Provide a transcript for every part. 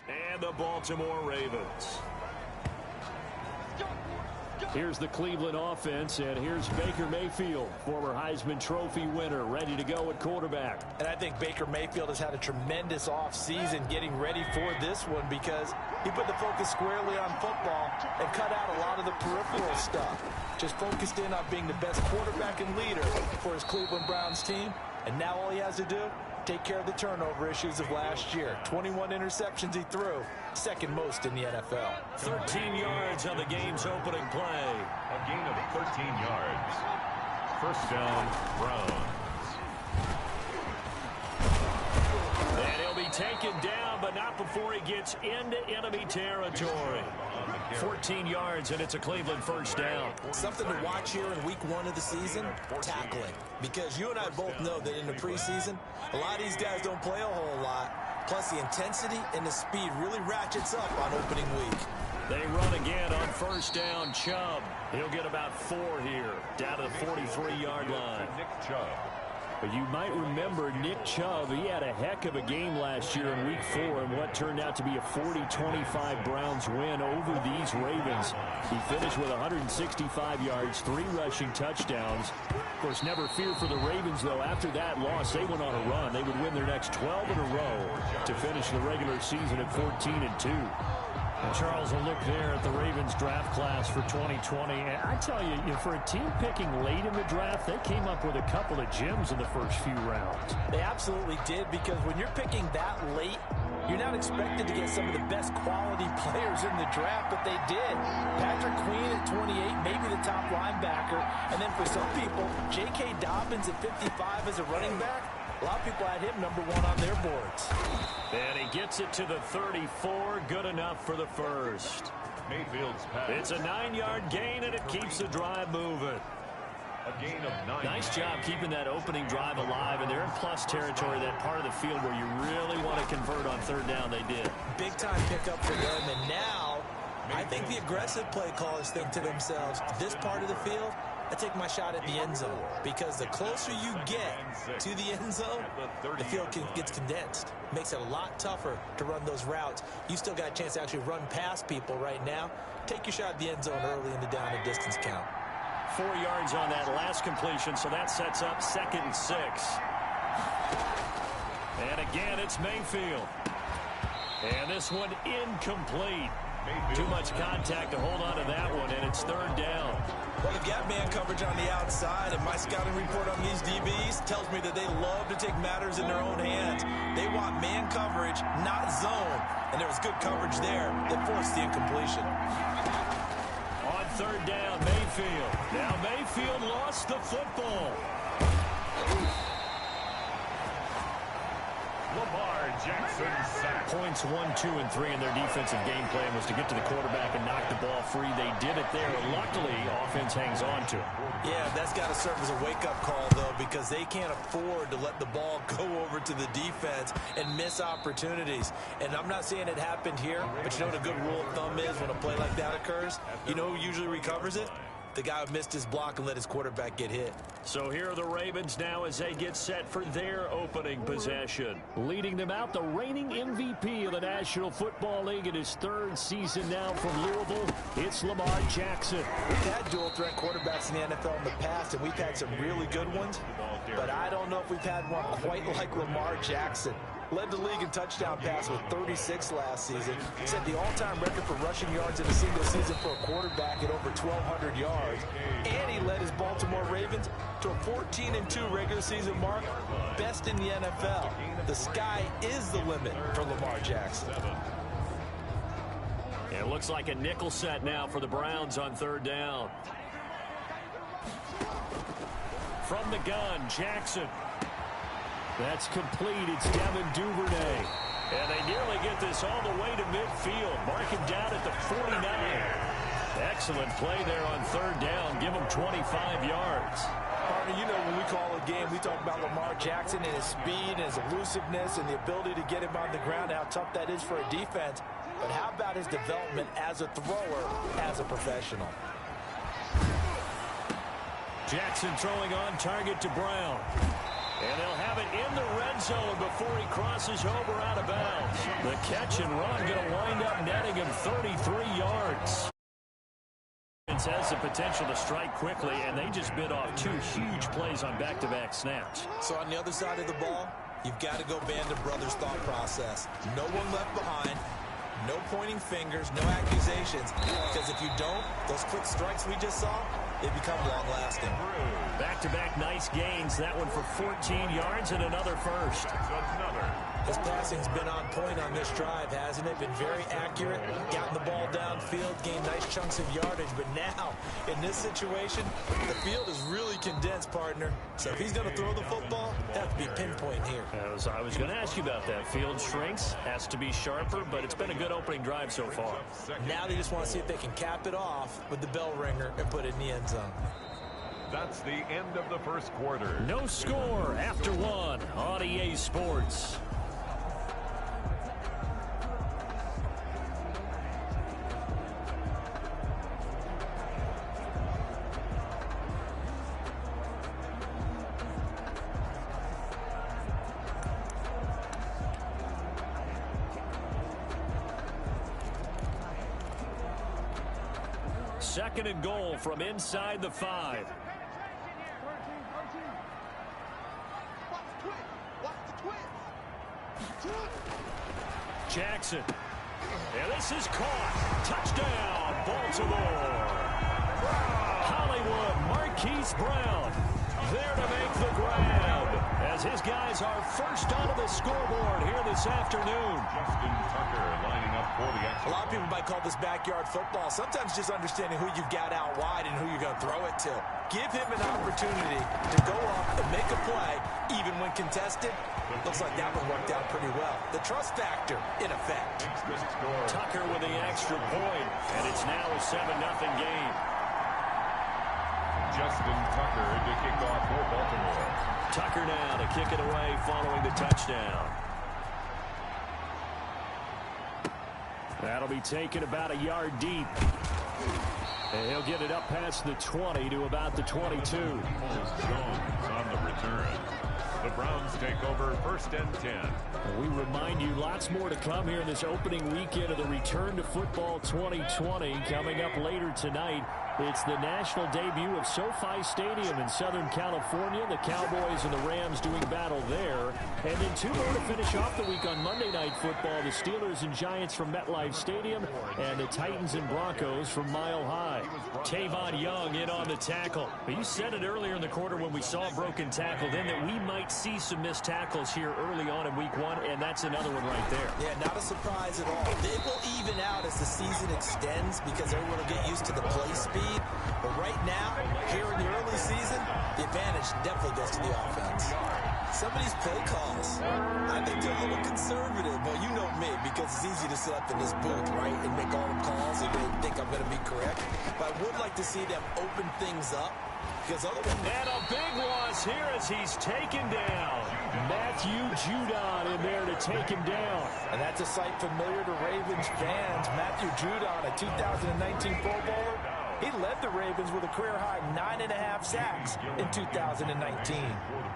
And the Baltimore Ravens. Here's the Cleveland offense, and here's Baker Mayfield, former Heisman Trophy winner, ready to go at quarterback. And I think Baker Mayfield has had a tremendous offseason getting ready for this one because he put the focus squarely on football and cut out a lot of the peripheral stuff. Just focused in on being the best quarterback and leader for his Cleveland Browns team. And now all he has to do, take care of the turnover issues of last year. 21 interceptions he threw, second most in the NFL. 13 yards on the game's opening play. A gain of 13 yards. First down, Browns. And he'll be taken down, but not before he gets into enemy territory. 14 yards, and it's a Cleveland first down. Something to watch here in week 1 of the season, tackling. Because you and I both know that in the preseason, a lot of these guys don't play a whole lot. Plus, the intensity and the speed really ratchets up on opening week. They run again on first down. Chubb. He'll get about 4 here, down to the 43-yard line. Nick Chubb. But you might remember Nick Chubb, he had a heck of a game last year in week 4 in what turned out to be a 40-25 Browns win over these Ravens. He finished with 165 yards, 3 rushing touchdowns. Of course, never fear for the Ravens, though. After that loss, they went on a run. They would win their next 12 in a row to finish the regular season at 14-2. And Charles, a look there at the Ravens draft class for 2020. And I tell you, for a team picking late in the draft, they came up with a couple of gems in the first few rounds. They absolutely did, because when you're picking that late, you're not expected to get some of the best quality players in the draft, but they did. Patrick Queen at 28, maybe the top linebacker. And then for some people, J.K. Dobbins at 55 as a running back. A lot of people had him number 1 on their boards. And he gets it to the 34. Good enough for the first. Mayfield's pass. It's a 9-yard gain, and it keeps the drive moving. A gain of 9. Nice job keeping that opening drive alive, and they're in plus territory, that part of the field where you really want to convert on third down. They did. Big time pickup for them, and now I think the aggressive play callers think to themselves, this part of the field, I take my shot at the end zone, because the closer you get to the end zone, the field gets condensed. Makes it a lot tougher to run those routes. You still got a chance to actually run past people right now. Take your shot at the end zone early in the down and distance count. 4 yards on that last completion, so that sets up 2nd and 6. And again, it's Mayfield. And this one incomplete. Too much contact to hold on to that one, and it's 3rd down. Well, they've got man coverage on the outside, and my scouting report on these DBs tells me that they love to take matters in their own hands. They want man coverage, not zone. And there was good coverage there that forced the incompletion. On 3rd down, Mayfield. Now Mayfield lost the football. Lamar Jackson sack. Points 1, 2, and 3 in their defensive game plan was to get to the quarterback and knock the ball free. They did it there. Luckily, offense hangs on to it. Yeah, that's got to serve as a wake-up call, though, because they can't afford to let the ball go over to the defense and miss opportunities. And I'm not saying it happened here, but you know what a good rule of thumb is when a play like that occurs? You know who usually recovers it? The guy who missed his block and let his quarterback get hit. So here are the Ravens now as they get set for their opening possession. Leading them out, the reigning MVP of the National Football League in his 3rd season now from Louisville. It's Lamar Jackson. We've had dual-threat quarterbacks in the NFL in the past, and we've had some really good ones. But I don't know if we've had one quite like Lamar Jackson. Led the league in touchdown pass with 36 last season. Set the all-time record for rushing yards in a single season for a quarterback at over 1,200 yards. And he led his Baltimore Ravens to a 14-2 regular season mark. Best in the NFL. The sky is the limit for Lamar Jackson. It looks like a nickel set now for the Browns on 3rd down. From the gun, Jackson. That's complete. It's Devin Duvernay. And they nearly get this all the way to midfield. Mark him down at the 49. Excellent play there on 3rd down. Give him 25 yards. Partner, you know when we call a game, we talk about Lamar Jackson and his speed and his elusiveness and the ability to get him on the ground, how tough that is for a defense. But how about his development as a thrower, as a professional? Jackson throwing on target to Brown. And they'll have it in the red zone before he crosses over out of bounds. The catch and run going to wind up netting him 33 yards. Has the potential to strike quickly, and they just bit off 2 huge plays on back-to-back snaps. So on the other side of the ball, you've got to go Band of Brothers thought process. No one left behind. No pointing fingers, no accusations, because if you don't, those quick strikes we just saw, they become long-lasting. Back-to-back nice gains, that one for 14 yards and another first. His passing's been on point on this drive, hasn't it? Been very accurate, gotten the ball downfield, gained nice chunks of yardage, but now, in this situation, the field is really condensed, partner. So if he's going to throw the football, it has to be pinpoint here. I was going to ask you about that. Field shrinks, has to be sharper, but it's been a good opening drive so far. Now they just want to see if they can cap it off with the bell ringer and put it in the end zone. That's the end of the first quarter. No score after 1 on EA Sports. Second and goal from inside the 5. Jackson. And this is caught. Touchdown, Baltimore. Hollywood, Marquise Brown there to make the grab as his guys are first onto the scoreboard here this afternoon. Justin Tucker lining up for the extra. A lot of people might call this backyard football. Sometimes just understanding who you've got out wide and who you're going to throw it to. Give him an opportunity to go up and make a play, even when contested. Looks like that one worked out pretty well. The trust factor, in effect. Tucker with the extra point, and it's now a 7-0 game. Justin Tucker to kick off for Baltimore. Tucker now to kick it away following the touchdown. That'll be taken about a yard deep. And he'll get it up past the 20 to about the 22. Jones on the return. The Browns take over 1st and 10. We remind you lots more to come here in this opening weekend of the Return to Football 2020. Coming up later tonight, it's the national debut of SoFi Stadium in Southern California. The Cowboys and the Rams doing battle there. And then 2 more to finish off the week on Monday Night Football. The Steelers and Giants from MetLife Stadium and the Titans and Broncos from Mile High. Tavon Young in on the tackle. But you said it earlier in the quarter when we saw a broken tackle then that we might see some missed tackles here early on in week 1, and that's another one right there. Yeah, not a surprise at all. It will even out as the season extends because everyone will get used to the play speed. But right now, here in the early season, the advantage definitely goes to the offense. Some of these play calls, I think they're a little conservative, but you know me, because it's easy to sit up in this booth, right, and make all the calls and then think I'm going to be correct. But I would like to see them open things up. And a big loss here as he's taken down. Matthew Judon in there to take him down. And that's a sight familiar to Ravens fans. Matthew Judon, a 2019 Pro Bowler. He led the Ravens with a career-high 9.5 sacks in 2019.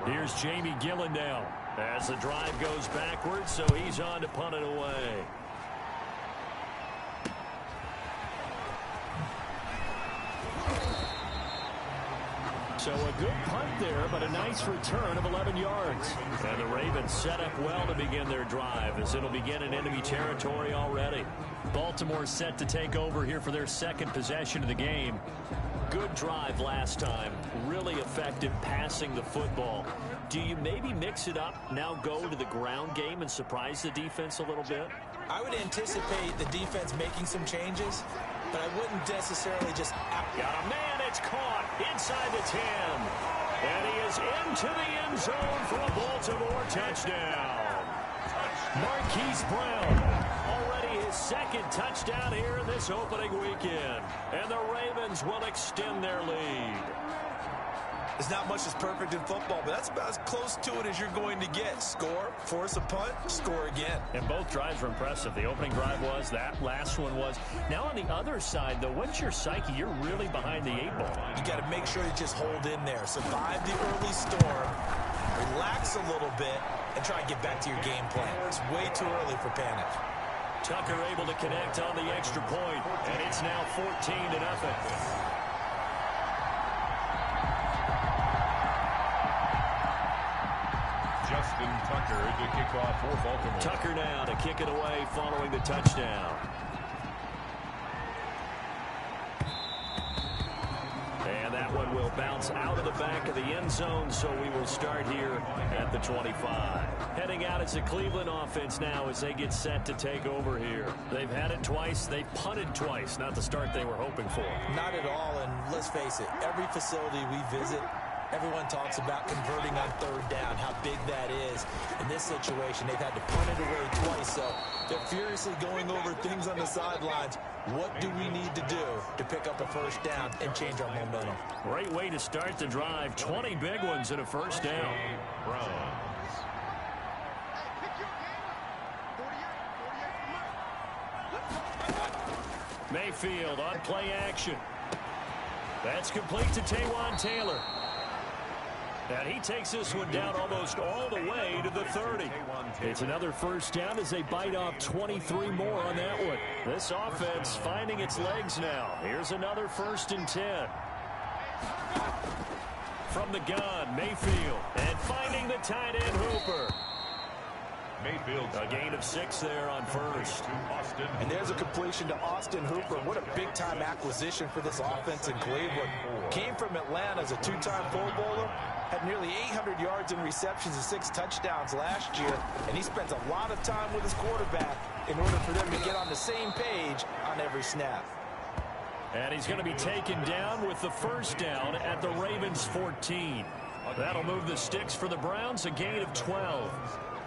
Here's Jamie Gillen now as the drive goes backwards, so he's on to punt it away. So a good punt there, but a nice return of 11 yards. And the Ravens set up well to begin their drive as it'll begin in enemy territory already. Baltimore set to take over here for their second possession of the game. Good drive last time. Really effective passing the football. Do you maybe mix it up, now go to the ground game and surprise the defense a little bit? I would anticipate the defense making some changes, but I wouldn't necessarily just... Got a man, it's caught inside the 10. And he is into the end zone for a Baltimore touchdown. Marquise Brown, already his second touchdown here in this opening weekend. And the Ravens will extend their lead. There's not much that's perfect in football, but that's about as close to it as you're going to get. Score, force a punt, score again. And both drives were impressive. The opening drive was, that last one was. Now on the other side, though, what's your psyche? You're really behind the 8 ball. You got to make sure you just hold in there. Survive the early storm, or relax a little bit and try and get back to your game plan. It's way too early for panic. Tucker able to connect on the extra point, and it's now 14-0. Justin Tucker to kick off for Baltimore. Tucker now to kick it away following the touchdown. And that one will bounce out of the back of the end zone, so we will start here at the 25. Heading out as the Cleveland offense now as they get set to take over here. They've had it twice. They've punted twice. Not the start they were hoping for. Not at all, and let's face it, every facility we visit, everyone talks about converting on third down, how big that is. In this situation, they've had to punt it away twice, so they're furiously going over things on the sidelines. What do we need to do to pick up a first down and change our momentum? Great way to start the drive. 20 big ones and a first down. Browns. Mayfield on play action. That's complete to Taywan Taylor. And he takes this one down almost all the way to the 30. It's another first down as they bite off 23 more on that one. This offense finding its legs now. Here's another 1st and 10. From the gun, Mayfield. And finding the tight end Hooper. Mayfield. A gain of 6 there on first. And there's a completion to Austin Hooper. What a big-time acquisition for this offense in Cleveland. Came from Atlanta as a 2-time Pro Bowler. Had nearly 800 yards in receptions and 6 touchdowns last year. And he spends a lot of time with his quarterback in order for them to get on the same page on every snap. And he's going to be taken down with the first down at the Ravens 14. That'll move the sticks for the Browns, a gain of 12.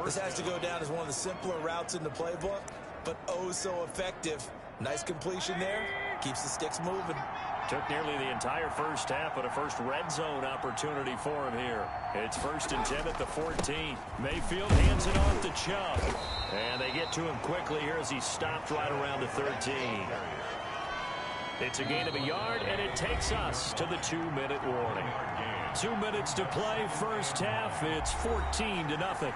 This has to go down as one of the simpler routes in the playbook, but oh so effective. Nice completion there. Keeps the sticks moving. Took nearly the entire first half, but a first red zone opportunity for him here. It's 1st and 10 at the 14. Mayfield hands it off to Chubb. And they get to him quickly here as he stopped right around the 13. It's a gain of a yard, and it takes us to the 2-minute warning. 2 minutes to play, first half. It's 14-0.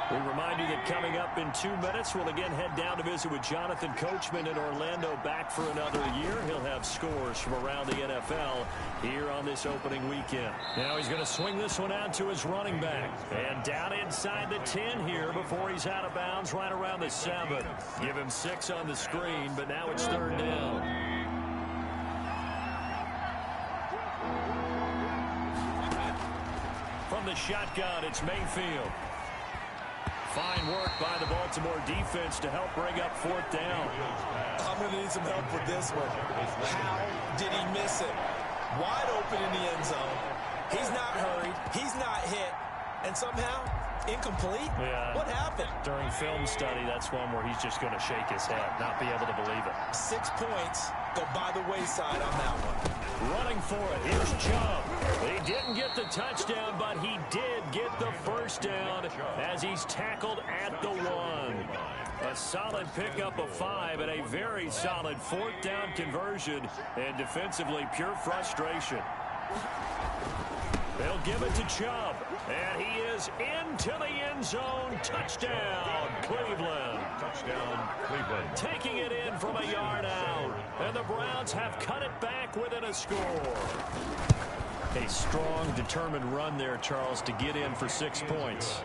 We remind you that coming up in 2 minutes, we'll again head down to visit with Jonathan Coachman in Orlando, back for another year. He'll have scores from around the NFL here on this opening weekend. Now he's going to swing this one out to his running back. And down inside the 10 here before he's out of bounds right around the 7. Give him 6 on the screen, but now it's 3rd down. From the shotgun, it's Mayfield. Fine work by the Baltimore defense to help bring up 4th down. I'm going to need some help with this one. How did he miss it? Wide open in the end zone. He's not hurried. He's not hit. And somehow, incomplete? Yeah. What happened? During film study, that's one where he's just going to shake his head, not be able to believe it. 6 points go by the wayside on that one. Running for it. Here's Chubb. He didn't get the touchdown, but he did get the first down as he's tackled at the 1. A solid pickup of 5 and a very solid 4th down conversion, and defensively pure frustration. They'll give it to Chubb, and he is into the end zone. Touchdown, Cleveland. Touchdown, Cleveland. Taking it in from a yard out, and the Browns have cut it back within a score. A strong, determined run there, Charles, to get in for 6 points.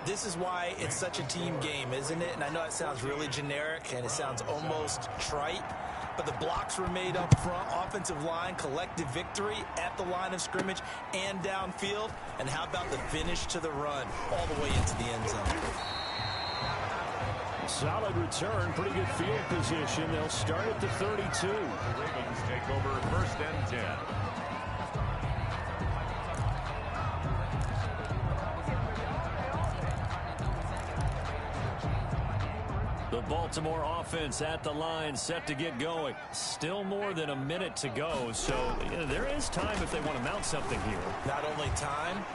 This is why it's such a team game, isn't it? And I know it sounds really generic, and it sounds almost trite, but the blocks were made up front, offensive line, collective victory at the line of scrimmage and downfield. And how about the finish to the run all the way into the end zone? Solid return, pretty good field position. They'll start at the 32. The Ravens take over 1st and 10. The Baltimore offense at the line, set to get going. Still more than a minute to go, so there is time if they want to mount something here. Not only time,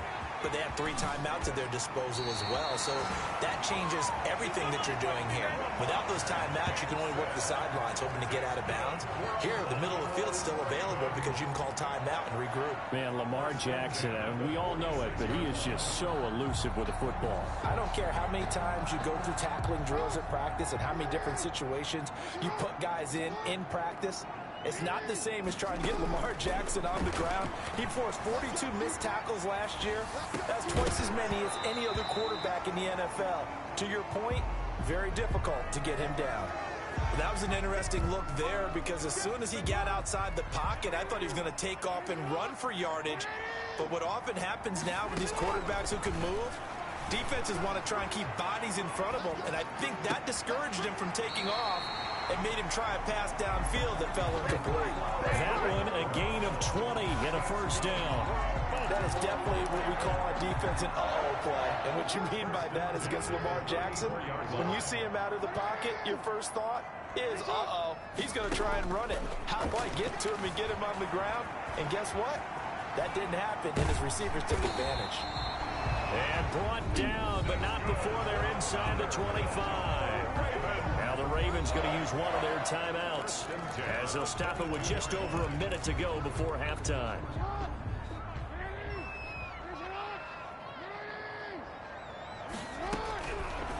but they have 3 timeouts at their disposal as well. So that changes everything that you're doing here. Without those timeouts, you can only work the sidelines, hoping to get out of bounds. Here, the middle of the field's still available because you can call timeout and regroup. Man, Lamar Jackson, we all know it, but he is just so elusive with the football. I don't care how many times you go through tackling drills at practice and how many different situations you put guys in practice. It's not the same as trying to get Lamar Jackson on the ground. He forced 42 missed tackles last year. That's twice as many as any other quarterback in the NFL. To your point, very difficult to get him down. That was an interesting look there because as soon as he got outside the pocket, I thought he was going to take off and run for yardage. But what often happens now with these quarterbacks who can move, defenses want to try and keep bodies in front of them, and I think that discouraged him from taking off and made him try a pass downfield that fell incomplete. That one a gain of 20 and a first down. That is definitely what we call on defense an uh-oh play. And what you mean by that is against Lamar Jackson, when you see him out of the pocket, your first thought is, uh-oh, he's going to try and run it. How do I get to him and get him on the ground? And guess what? That didn't happen, and his receivers took advantage. And brought down, but not before they're inside the 25. Now the Ravens going to use one of their timeouts as they'll stop it with just over a minute to go before halftime.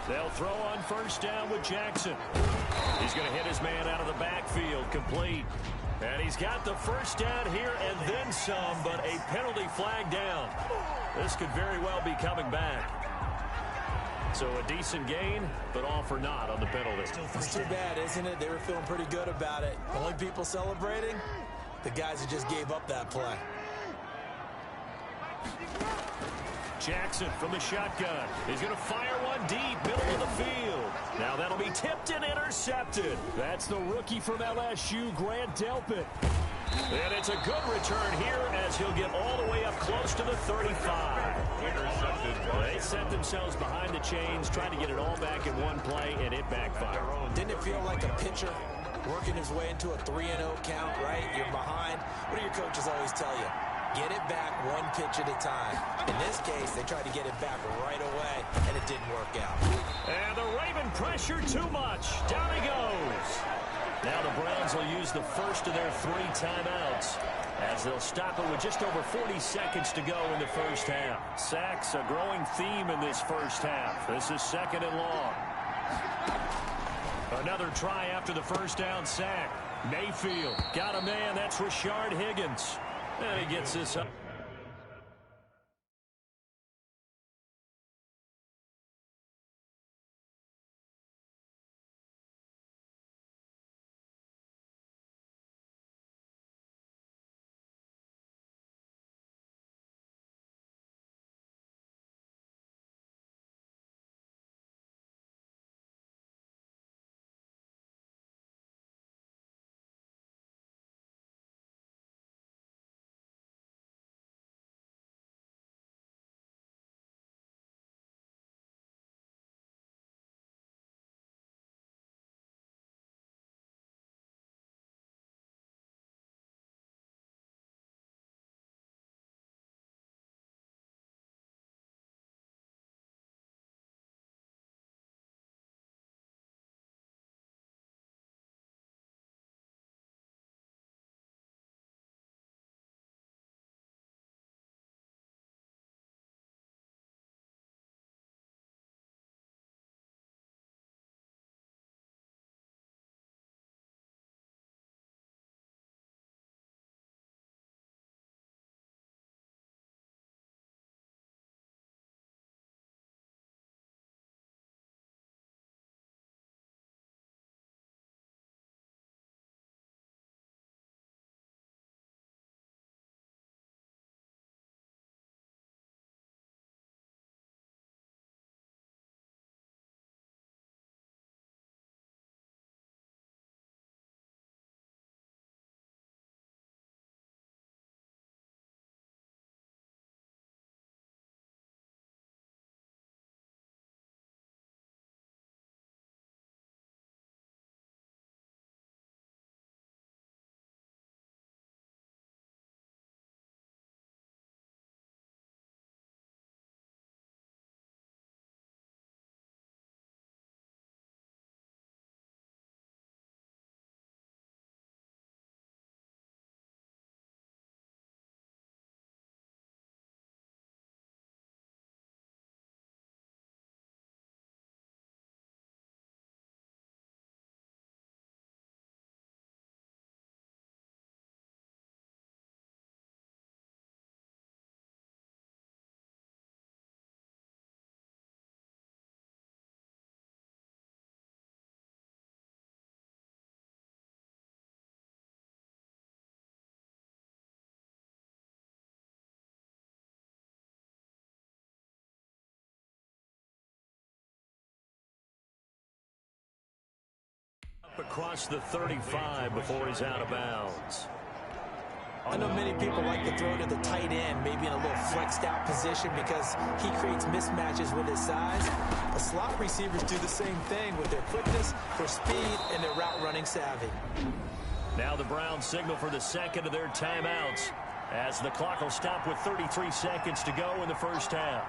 They'll throw on first down with Jackson. He's going to hit his man out of the backfield, complete. And he's got the first down here and then some, but a penalty flag down. This could very well be coming back. So a decent gain, but all for naught on the penalty. It's too bad, isn't it? They were feeling pretty good about it. Only people celebrating, the guys who just gave up that play. Jackson from the shotgun. He's going to fire one deep, middle of the field. Now that'll be tipped and intercepted. That's the rookie from LSU, Grant Delpit. And it's a good return here as he'll get all the way up close to the 35. Intercepted. They set themselves behind the chains, trying to get it all back in one play, and it backfired. Didn't it feel like a pitcher working his way into a 3-0 count, right? You're behind. What do your coaches always tell you? Get it back one pitch at a time. In this case, they tried to get it back right away, and it didn't work out. And the Raven pressure too much. Down he goes. Now the Browns will use the first of their 3 timeouts as they'll stop it with just over 40 seconds to go in the first half. Sacks a growing theme in this first half. This is second and long. Another try after the first down sack. Mayfield got a man. That's Rashard Higgins. And he gets this up. across the 35 before he's out of bounds. I know many people like to throw to the tight end, maybe in a little flexed out position because he creates mismatches with his size. But slot receivers do the same thing with their quickness, their speed, and their route running savvy. Now the Browns signal for the second of their timeouts as the clock will stop with 33 seconds to go in the first half.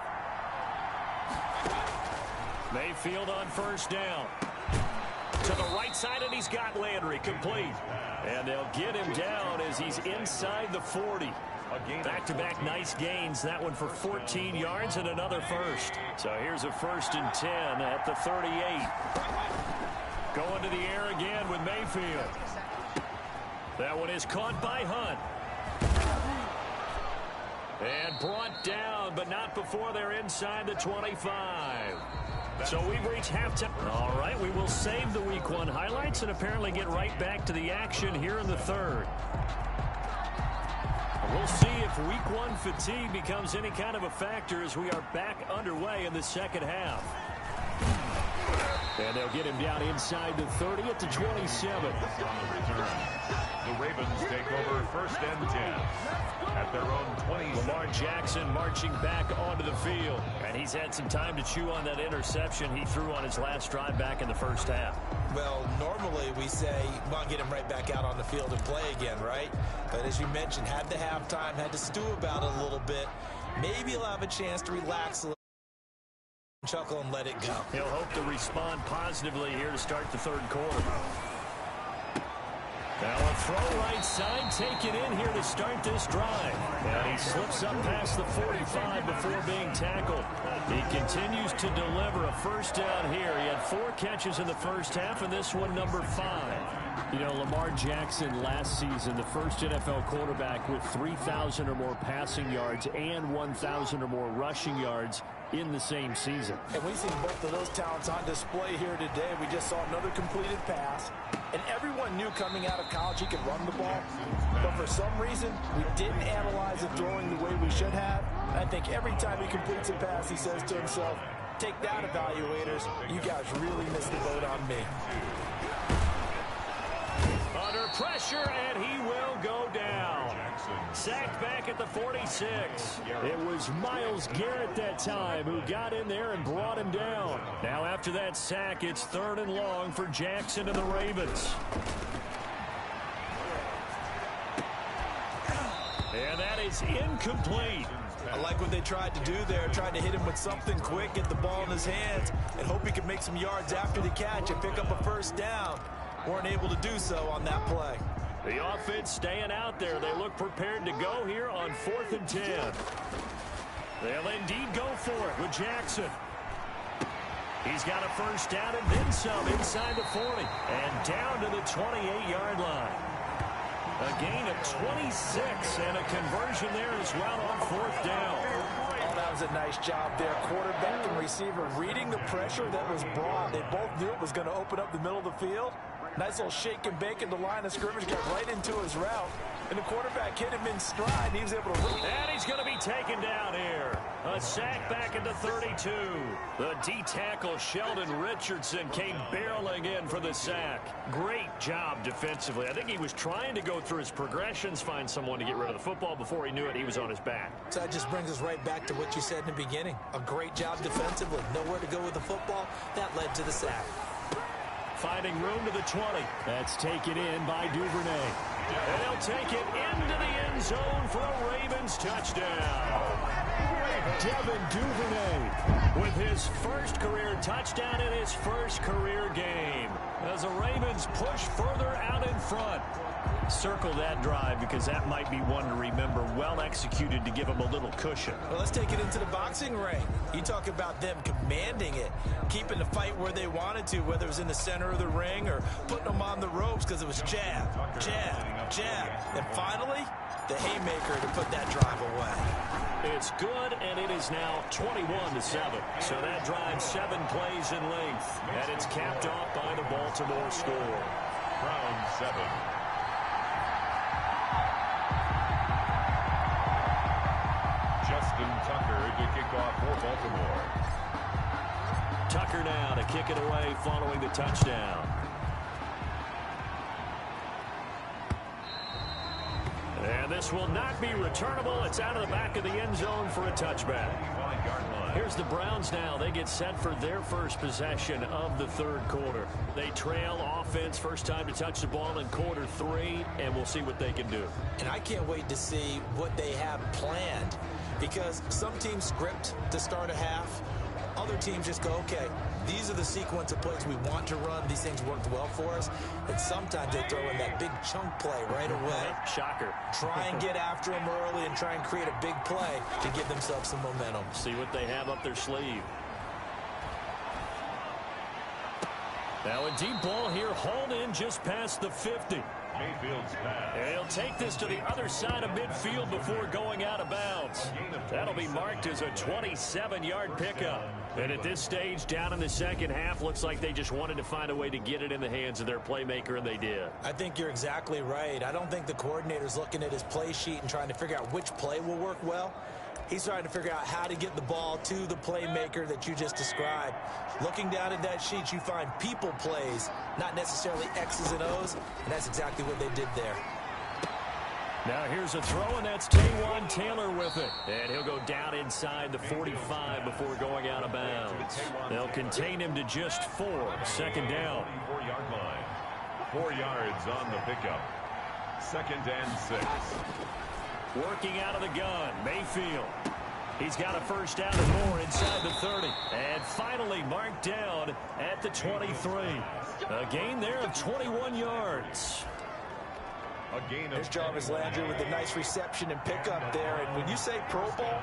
Mayfield on first down. To the right side, and he's got Landry complete. And they'll get him down as he's inside the 40. Back-to-back nice gains. That one for 14 yards and another first. So here's a 1st and 10 at the 38. Going to the air again with Mayfield. That one is caught by Hunt. And brought down, but not before they're inside the 25. So we've reached halftime. All right, we will save the Week 1 highlights and apparently get right back to the action here in the third. We'll see if Week 1 fatigue becomes any kind of a factor as we are back underway in the second half. And they'll get him down inside the 30 at the 27. On the return, the Ravens take over 1st and 10 at their own 20. Lamar Jackson marching back onto the field. And he's had some time to chew on that interception he threw on his last drive back in the first half. Well, normally we say, well, get him right back out on the field and play again, right? But as you mentioned, had the halftime, had to stew about it a little bit. Maybe he'll have a chance to relax a little. Chuckle and let it go. He'll hope to respond positively here to start the third quarter. Now a throw right side, take it in here to start this drive. And he slips up past the 45 before being tackled. He continues to deliver a first down here. He had 4 catches in the first half, and this one number 5. You know, Lamar Jackson last season, the first NFL quarterback with 3,000 or more passing yards and 1,000 or more rushing yards in the same season. And we've seen both of those talents on display here today. We just saw another completed pass. And everyone knew coming out of college he could run the ball. But for some reason, we didn't analyze it throwing the way we should have. I think every time he completes a pass, he says to himself, take that, evaluators. You guys really missed the boat on me. Under pressure, and he will go down. Sacked back at the 46. It was Myles Garrett that time who got in there and brought him down. Now after that sack, it's 3rd and long for Jackson and the Ravens. And that is incomplete. I like what they tried to do there, tried to hit him with something quick, get the ball in his hands, and hope he could make some yards after the catch and pick up a first down. Weren't able to do so on that play. The offense staying out there. They look prepared to go here on 4th and 10. They'll indeed go for it with Jackson. He's got a first down and then some inside the 40 and down to the 28-yard line. A gain of 26 and a conversion there as well on 4th down. Oh, that was a nice job there. Quarterback and receiver reading the pressure that was brought. They both knew it was going to open up the middle of the field. Nice little shake and bake in the line of scrimmage, got right into his route. And the quarterback hit him in stride, and he was able to run. And he's going to be taken down here. A sack back at the 32. The D-tackle, Sheldon Richardson, came barreling in for the sack. Great job defensively. I think he was trying to go through his progressions, find someone to get rid of the football. Before he knew it, he was on his back. So that just brings us right back to what you said in the beginning. A great job defensively. Nowhere to go with the football. That led to the sack. Finding room to the 20. That's taken in by Duvernay. And he'll take it into the end zone for a Ravens touchdown. Devin Duvernay with his first career touchdown in his first career game. As the Ravens push further out in front. Circle that drive because that might be one to remember. Well executed to give him a little cushion. Well, let's take it into the boxing ring. You talk about them commanding it, keeping the fight where they wanted to, whether it was in the center of the ring or putting them on the ropes because it was jab, jab, jab. And finally, the haymaker to put that drive away. It's good, and it is now 21-7. So that drive 7 plays in length, and it's capped off by the Baltimore score. Round 7. Justin Tucker to kick off for Baltimore. Tucker now to kick it away following the touchdown. And this will not be returnable. It's out of the back of the end zone for a touchback. Here's the Browns now. They get set for their first possession of the third quarter. They trail offense, first time to touch the ball in quarter 3, and we'll see what they can do. And I can't wait to see what they have planned, because some teams script to start a half. Other teams just go, okay, these are the sequence of plays we want to run. These things worked well for us. And sometimes they throw in that big chunk play right away. Shocker. Try and get after them early and try and create a big play to give themselves some momentum. See what they have up their sleeve. Now a deep ball here, hauled in just past the 50. Mayfield's pass. And he'll take this to the other side of midfield before going out of bounds. That'll be marked as a 27-yard pickup. And at this stage, down in the second half, looks like they just wanted to find a way to get it in the hands of their playmaker, and they did. I think you're exactly right. I don't think the coordinator's looking at his play sheet and trying to figure out which play will work well. He's trying to figure out how to get the ball to the playmaker that you just described. Looking down at that sheet, you find people plays, not necessarily X's and O's, and that's exactly what they did there. Now here's a throw, and that's Taywan Taylor with it. And he'll go down inside the 45 before going out of bounds. They'll contain him to just 4. Second down. 4-yard line. 4 yards on the pickup. 2nd and 6. Working out of the gun, Mayfield. He's got a first down and more inside the 30. And finally marked down at the 23. A gain there of 21 yards. There's Jarvis Landry with a nice reception and pickup there. And when you say Pro Bowl,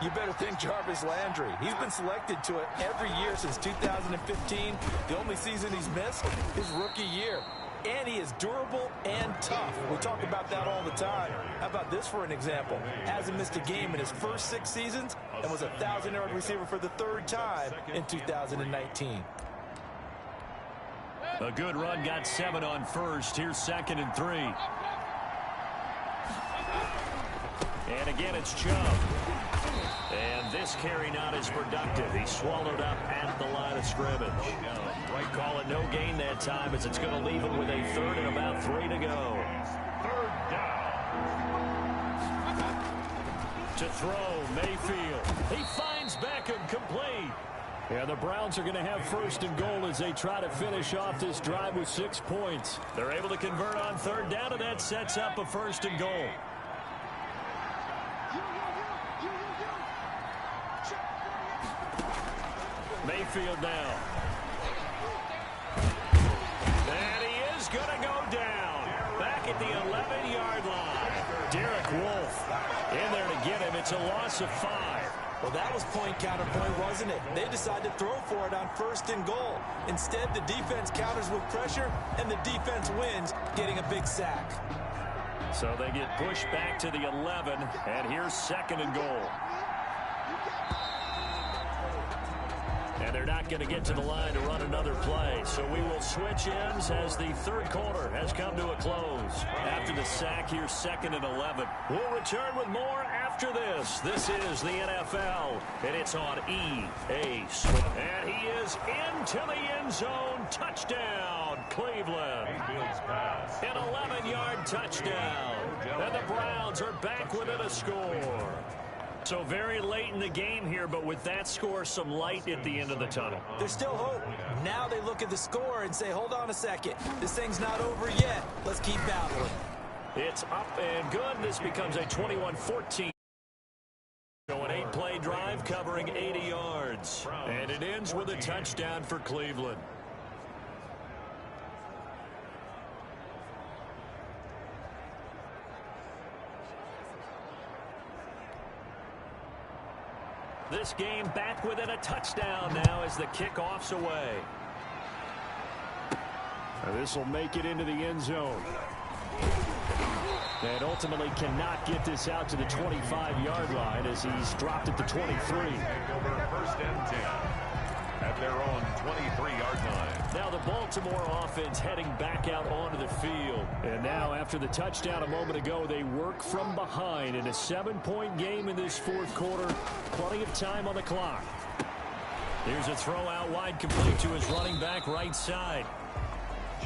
you better think Jarvis Landry. He's been selected to it every year since 2015. The only season he's missed is rookie year. And he is durable and tough. We talk about that all the time. How about this for an example? Hasn't missed a game in his first 6 seasons and was a 1,000-yard receiver for the 3rd time in 2019. A good run, got 7 on first. Here's 2nd and 3. And again, it's Chubb. And this carry not as productive. He's swallowed up at the line of scrimmage. Call it no gain that time, as it's going to leave him with a 3rd and about 3 to go. 3rd down. To throw, Mayfield. He finds Beckham, complete. Yeah, the Browns are going to have 1st and goal as they try to finish off this drive with 6 points. They're able to convert on 3rd down, and that sets up a 1st and goal. Mayfield now. And he is going to go down. Back at the 11-yard line. Derek Wolfe in there to get him. It's a loss of 5. Well, that was point counterpoint, wasn't it? They decided to throw for it on 1st and goal. Instead, the defense counters with pressure, and the defense wins, getting a big sack. So they get pushed back to the 11, and here's 2nd and goal. And they're not going to get to the line to run another play. So we will switch ends as the 3rd quarter has come to a close. After the sack, here's 2nd and 11. We'll return with more after this. This is the NFL, and it's on EA Sports. And he is into the end zone. Touchdown, Cleveland. An 11-yard touchdown. And the Browns are back within a score. So very late in the game here, but with that score, some light at the end of the tunnel. There's still hope. Now they look at the score and say, hold on a second. This thing's not over yet. Let's keep battling. It's up and good. This becomes a 21-14. So an 8-play drive covering 80 yards. And it ends with a touchdown for Cleveland. This game back within a touchdown now as the kickoff's away. This will make it into the end zone. And ultimately cannot get this out to the 25-yard line as he's dropped at the 23. Over 1st and 10 at their own 23-yard line. Now the Baltimore offense heading back out onto the field. And now after the touchdown a moment ago, they work from behind in a 7-point game in this 4th quarter. Plenty of time on the clock. Here's a throw out wide, complete to his running back right side.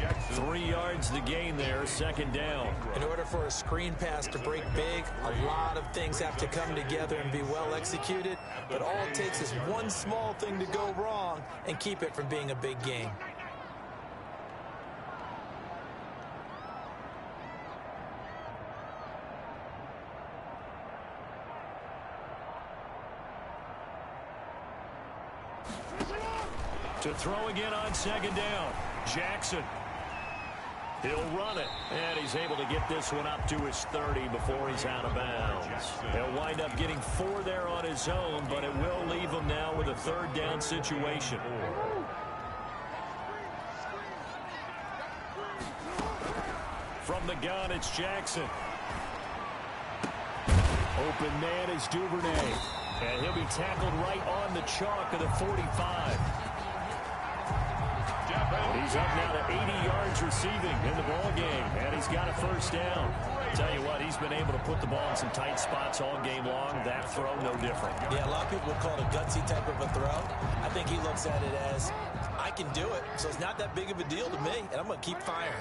Jackson. 3 yards the gain there, second down. In order for a screen pass to break big, a lot of things have to come together and be well executed. But all it takes is one small thing to go wrong and keep it from being a big game. To throw again on second down. Jackson. He'll run it. And he's able to get this one up to his 30 before he's out of bounds. He'll wind up getting 4 there on his own, but it will leave him now with a third down situation. From the gun, it's Jackson. Open man is Duvernay. And he'll be tackled right on the chalk of the 45. He's up now to 80 yards receiving in the ball game, and he's got a first down. Tell you what, he's been able to put the ball in some tight spots all game long. That throw, no different. Yeah, a lot of people would call it a gutsy type of a throw. I think he looks at it as, I can do it, so it's not that big of a deal to me, and I'm going to keep firing.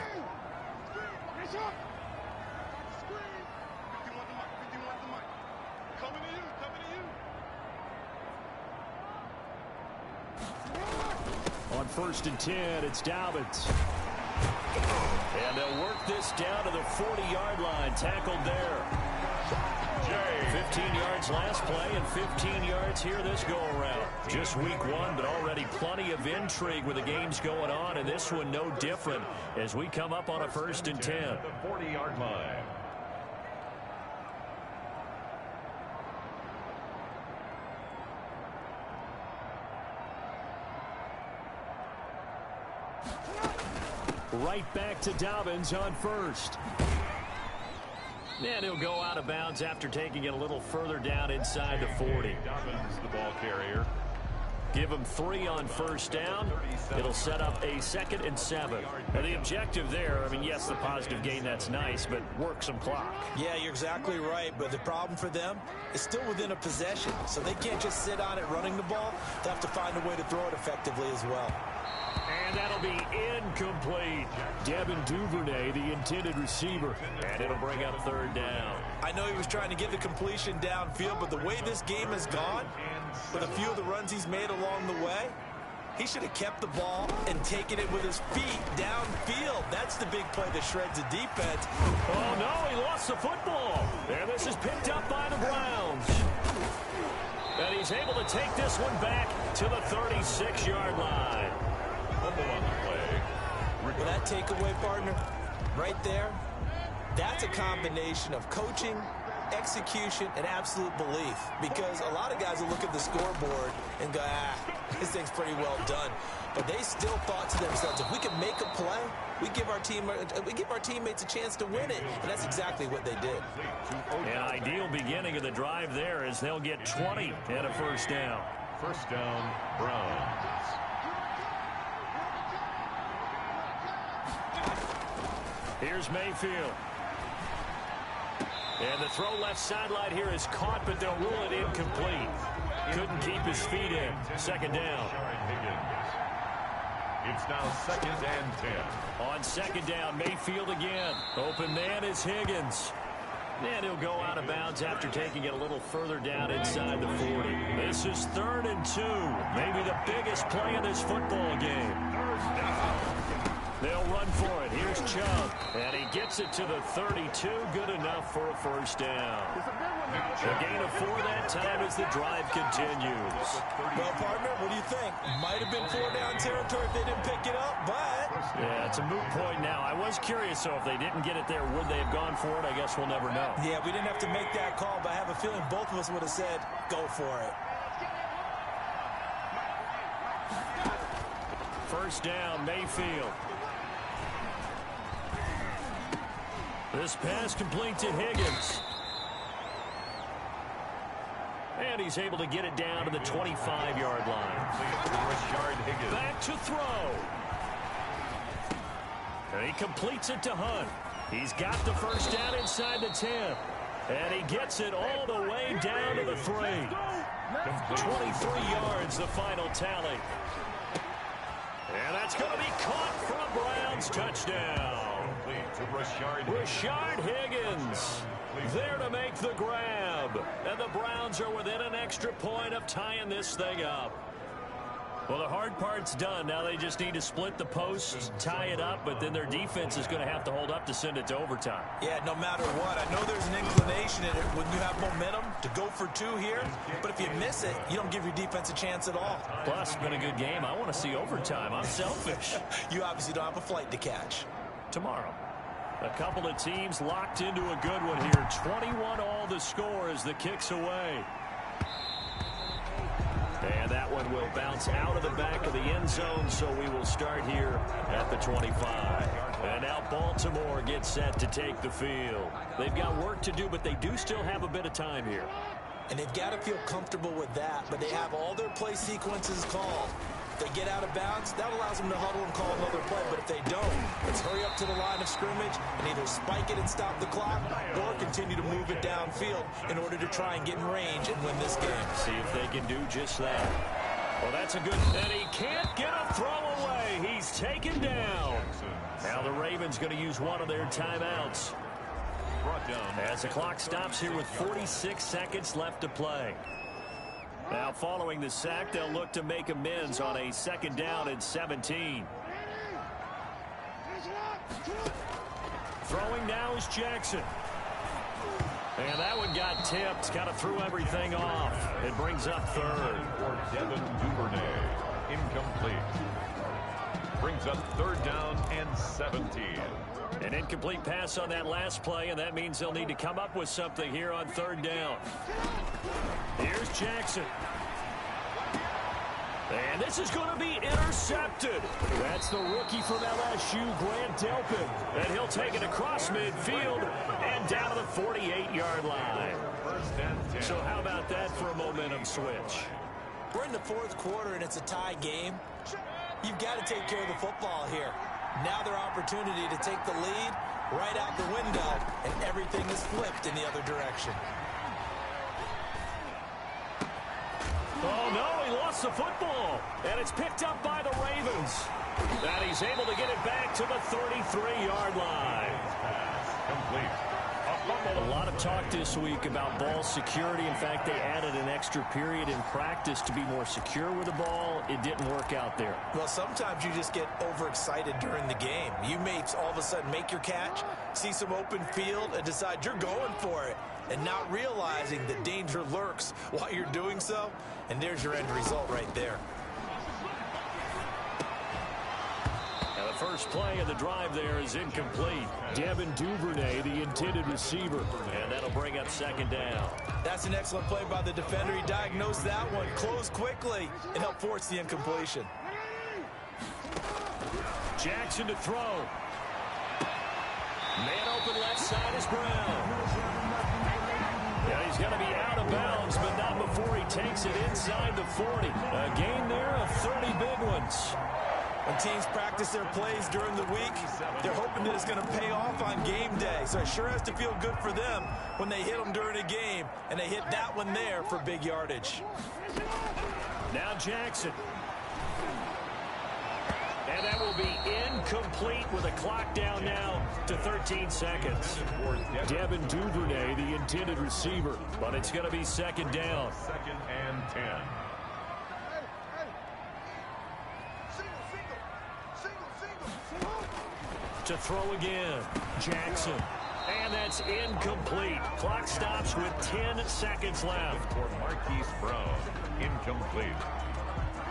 On 1st and 10, it's Dobbins. And they'll work this down to the 40-yard line. Tackled there. 15 yards last play and 15 yards here this go-around. Just week 1, but already plenty of intrigue with the games going on, and this one no different as we come up on a 1st and 10. The 40-yard line. Right back to Dobbins on 1st. And he'll go out of bounds after taking it a little further down inside the 40. Dobbins, the ball carrier. Give him 3 on 1st down. It'll set up a 2nd and 7. Now the objective there, I mean, yes, the positive gain, that's nice, but work some clock. Yeah, you're exactly right, but the problem for them is still within a possession, so they can't just sit on it running the ball. They have to find a way to throw it effectively as well. And that'll be incomplete. Devin Duvernay, the intended receiver. And it'll bring up 3rd down. I know he was trying to get the completion downfield, but the way this game has gone, with a few of the runs he's made along the way, he should have kept the ball and taken it with his feet downfield. That's the big play that shreds the defense. Oh, no, he lost the football. And this is picked up by the Browns. And he's able to take this one back to the 36-yard line. On the play. With that takeaway, partner, right there, that's a combination of coaching, execution, and absolute belief. Because a lot of guys will look at the scoreboard and go, this thing's pretty well done. But they still thought to themselves, if we can make a play, we give our teammates a chance to win it. And that's exactly what they did. An ideal beginning of the drive there as they'll get 20 and a 1st down. 1st down, Browns. Here's Mayfield. And the throw left sideline here is caught, but they'll rule it incomplete. Couldn't keep his feet in. 2nd down. It's now 2nd and 10. On 2nd down, Mayfield again. Open man is Higgins. And he'll go out of bounds after taking it a little further down inside the 40. This is 3rd and 2. Maybe the biggest play of this football game. 3rd down. They'll run for it. Here's Chubb. And he gets it to the 32. Good enough for a 1st down. A gain of 4 that time as the drive continues. Well, partner, what do you think? Might have been 4-down territory if they didn't pick it up, but... Yeah, it's a moot point now. I was curious, so if they didn't get it there, would they have gone for it? I guess we'll never know. Yeah, we didn't have to make that call, but I have a feeling both of us would have said, go for it. 1st down, Mayfield. This pass complete to Higgins. And he's able to get it down to the 25-yard line. Back to throw. And he completes it to Hunt. He's got the 1st down inside the 10. And he gets it all the way down to the 3. 23 yards, the final tally. And that's going to be caught from Browns touchdown. Rashard Higgins there to make the grab. And the Browns are within an extra point of tying this thing up. Well, the hard part's done. Now they just need to split the posts, tie it up, but then their defense is going to have to hold up to send it to overtime. Yeah, no matter what. I know there's an inclination in it when you have momentum to go for two here, but if you miss it, you don't give your defense a chance at all. Plus, it's been a good game. I want to see overtime. I'm selfish. You obviously don't have a flight to catch. Tomorrow, a couple of teams locked into a good one here. 21 all the score as the kick's away. And that one will bounce out of the back of the end zone, so we will start here at the 25. And now Baltimore gets set to take the field. They've got work to do, but they do still have a bit of time here. And they've got to feel comfortable with that, but they have all their play sequences called. If they get out of bounds, that allows them to huddle and call another play. But if they don't, let's hurry up to the line of scrimmage and either spike it and stop the clock or continue to move it downfield in order to try and get in range and win this game. See if they can do just that. Well, that's a good, and he can't get a throw away. He's taken down. Now the Ravens going to use one of their timeouts. As the clock stops here with 46 seconds left to play. Now, following the sack, they'll look to make amends on a second down and 17. Throwing now is Jackson. And that one got tipped, kind of threw everything off. It brings up third. For Devin Duvernay, incomplete. Brings up third down and 17. An incomplete pass on that last play, and that means they'll need to come up with something here on third down. Here's Jackson. And this is going to be intercepted. That's the rookie from LSU, Grant Delpin. And he'll take it across midfield and down to the 48-yard line. So how about that for a momentum switch? We're in the fourth quarter, and it's a tie game. You've got to take care of the football here. Now their opportunity to take the lead right out the window, and everything is flipped in the other direction. Oh, no, he lost the football, and it's picked up by the Ravens. And he's able to get it back to the 33-yard line. Complete. A lot of talk this week about ball security. In fact, they added an extra period in practice to be more secure with the ball. It didn't work out there. Well, sometimes you just get overexcited during the game. You may all of a sudden make your catch, see some open field, and decide you're going for it, and not realizing that danger lurks while you're doing so. And there's your end result right there. Now the first play of the drive there is incomplete. Devin Duvernay, the intended receiver. And that'll bring up second down. That's an excellent play by the defender. He diagnosed that one, closed quickly, and helped force the incompletion. Jackson to throw. Man open left side is Brown. Yeah, he's going to be out of bounds, but not before he takes it inside the 40. A gain there of 30 big ones. When teams practice their plays during the week, they're hoping that it's going to pay off on game day. So it sure has to feel good for them when they hit them during a game, and they hit that one there for big yardage. Now Jackson. And that will be incomplete with a clock down now to 13 seconds. Devin Duvernay, the intended receiver, but it's going to be second down. Second and 10. To throw again, Jackson. And that's incomplete. Clock stops with 10 seconds left. For Marquise Brown, incomplete.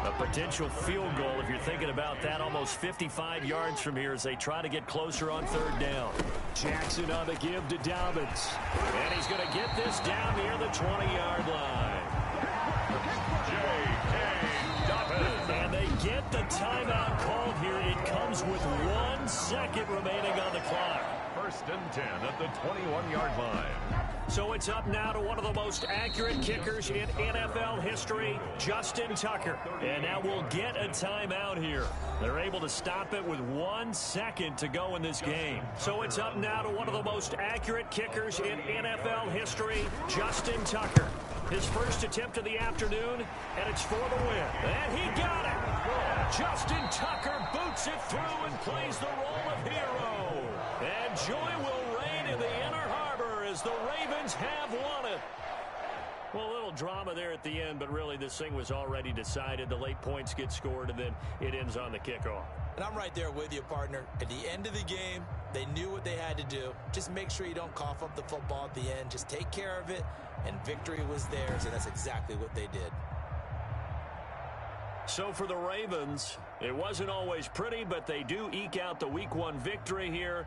A potential field goal, if you're thinking about that, almost 55 yards from here as they try to get closer on third down. Jackson on the give to Dobbins. And he's going to get this down near the 20-yard line. J.K. Dobbins. And they get the timeout called here. It comes with 1 second remaining on the clock. First and 10 at the 21-yard line. So it's up now to one of the most accurate kickers in NFL history, Justin Tucker. And now we'll get a timeout here. They're able to stop it with 1 second to go in this game. So it's up now to one of the most accurate kickers in NFL history, Justin Tucker. His first attempt of the afternoon, and it's for the win. And he got it. Justin Tucker boots it through and plays the role of hero. And joy will reign in the Inner Harbor as the Ravens have won it. Well, a little drama there at the end, but really this thing was already decided. The late points get scored, and then it ends on the kickoff. And I'm right there with you, partner. At the end of the game, they knew what they had to do. Just make sure you don't cough up the football at the end. Just take care of it, and victory was theirs, and that's exactly what they did. So for the Ravens, it wasn't always pretty, but they do eke out the Week 1 victory here.